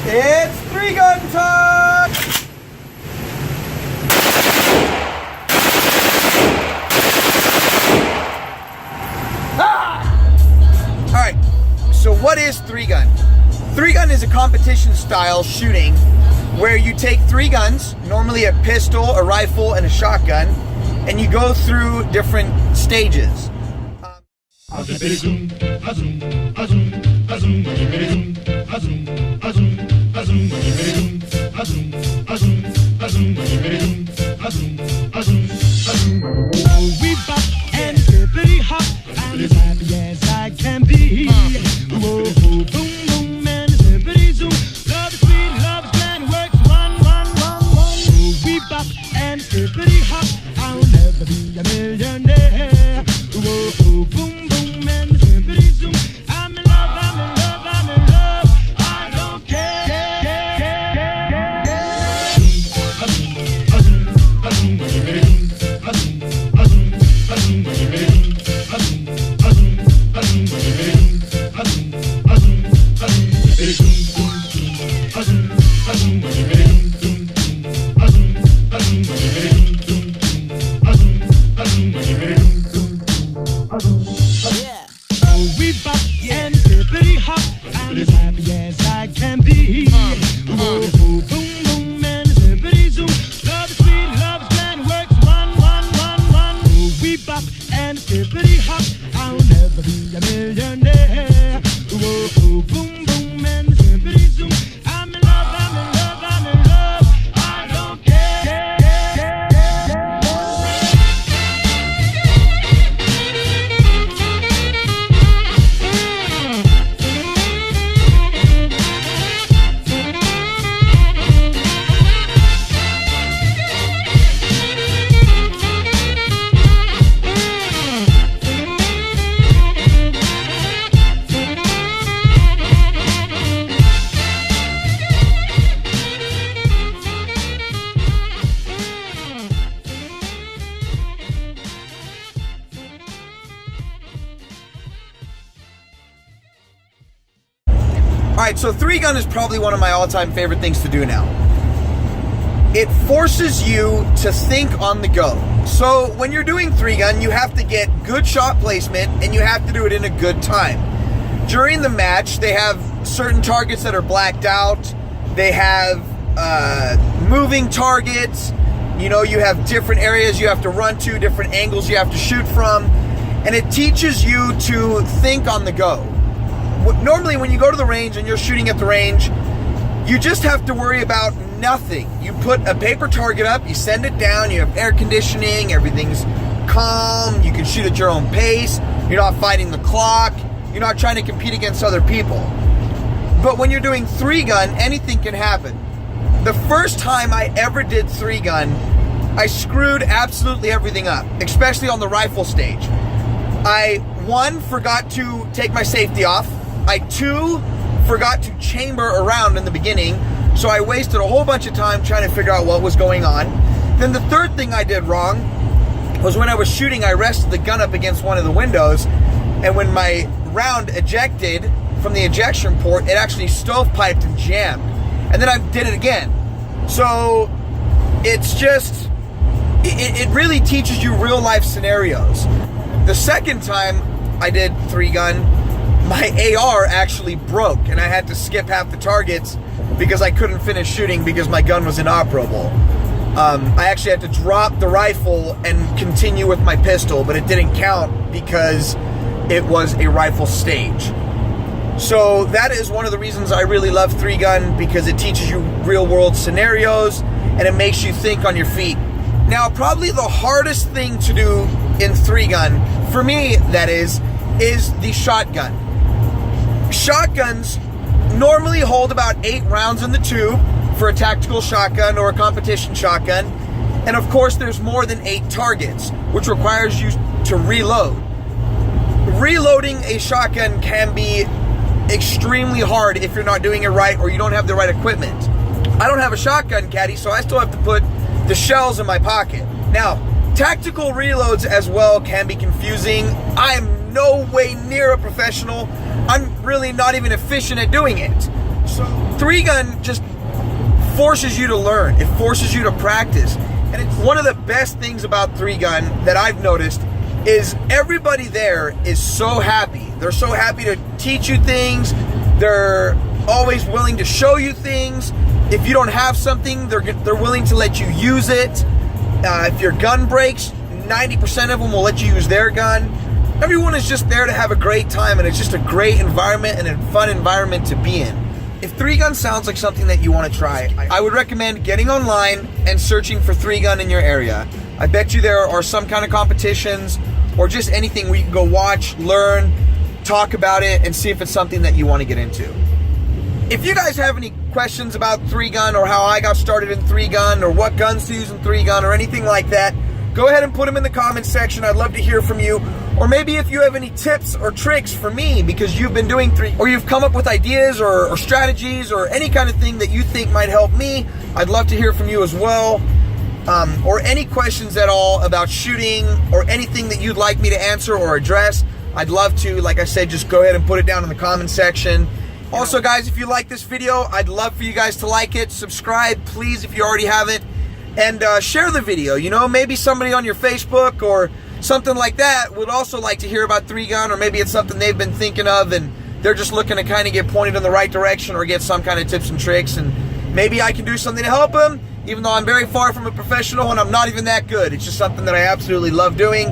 It's three gun time! Ah! Alright, so what is three gun? Three gun is a competition style shooting where you take three guns, normally a pistol, a rifle, and a shotgun, and you go through different stages. We bop and hippity hop, I'm as happy as I can be. Whoa, boom, boom, and hippity zoom. Love is sweet, love is grand, works one. We bop and hippity hop, I'll never be a millionaire. Whoa, boom, boom, and hippity zoom. I'm in love, I'm in love, I'm in love. I don't care. We bop and hippity hop, I'm as happy as I can be. Whoa, boom, boom, and hippity zoom. Love is sweet, love is grand, works one. We bop and hippity hop, I'll never be a millionaire. Whoa, boom, boom, and hippity zoom. I'm in love, I'm in love, I'm in love. I don't care. Alright, so three gun is probably one of my all-time favorite things to do now. It forces you to think on the go. So when you're doing three gun, you have to get good shot placement and you have to do it in a good time. During the match, they have certain targets that are blacked out. They have moving targets. You know, you have different areas you have to run to, different angles you have to shoot from. And it teaches you to think on the go. Normally when you go to the range and you're shooting at the range, you just have to worry about nothing. You put a paper target up, you send it down, you have air conditioning, everything's calm, you can shoot at your own pace, you're not fighting the clock, you're not trying to compete against other people. But when you're doing three gun, anything can happen. The first time I ever did three gun, I screwed absolutely everything up, especially on the rifle stage. I, one, forgot to take my safety off. I, two, forgot to chamber around in the beginning, so I wasted a whole bunch of time trying to figure out what was going on. Then the third thing I did wrong was when I was shooting, I rested the gun up against one of the windows, and when my round ejected from the ejection port, it actually stovepiped and jammed. And then I did it again. So it's just, it really teaches you real life scenarios. The second time I did three gun, my AR actually broke and I had to skip half the targets because I couldn't finish shooting because my gun was inoperable. I actually had to drop the rifle and continue with my pistol, but it didn't count because it was a rifle stage. So that is one of the reasons I really love three gun, because it teaches you real world scenarios and it makes you think on your feet. Now, probably the hardest thing to do in three gun, for me that is the shotgun. Shotguns normally hold about 8 rounds in the tube for a tactical shotgun or a competition shotgun. And of course, there's more than 8 targets, which requires you to reload. Reloading a shotgun can be extremely hard if you're not doing it right or you don't have the right equipment. I don't have a shotgun caddy, so I still have to put the shells in my pocket. Now, tactical reloads as well can be confusing. I'm no way near a professional. I'm really not even efficient at doing it. So Three gun just forces you to learn. It forces you to practice. And it's one of the best things about three gun that I've noticed is everybody there is so happy. They're so happy to teach you things. They're always willing to show you things. If you don't have something, they're willing to let you use it. If your gun breaks, 90% of them will let you use their gun. Everyone is just there to have a great time, and it's just a great environment and a fun environment to be in. If three gun sounds like something that you want to try, I would recommend getting online and searching for three gun in your area. I bet you there are some kind of competitions or just anything where you can go watch, learn, talk about it, and see if it's something that you want to get into. If you guys have any questions about three gun or how I got started in three gun or what guns to use in three gun or anything like that, go ahead and put them in the comments section. I'd love to hear from you. Or maybe if you have any tips or tricks for me because you've been doing three, or you've come up with ideas or strategies or any kind of thing that you think might help me, I'd love to hear from you as well. Or any questions at all about shooting or anything that you'd like me to answer or address, I'd love to. Like I said, just go ahead and put it down in the comments section. Also, guys, if you like this video, I'd love for you guys to like it, subscribe, please, if you already haven't, and share the video. You know, maybe somebody on your Facebook or something like that would also like to hear about three gun, or maybe it's something they've been thinking of and they're just looking to kind of get pointed in the right direction or get some kind of tips and tricks, and maybe I can do something to help them, even though I'm very far from a professional and I'm not even that good. It's just something that I absolutely love doing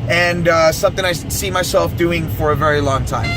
and something I see myself doing for a very long time.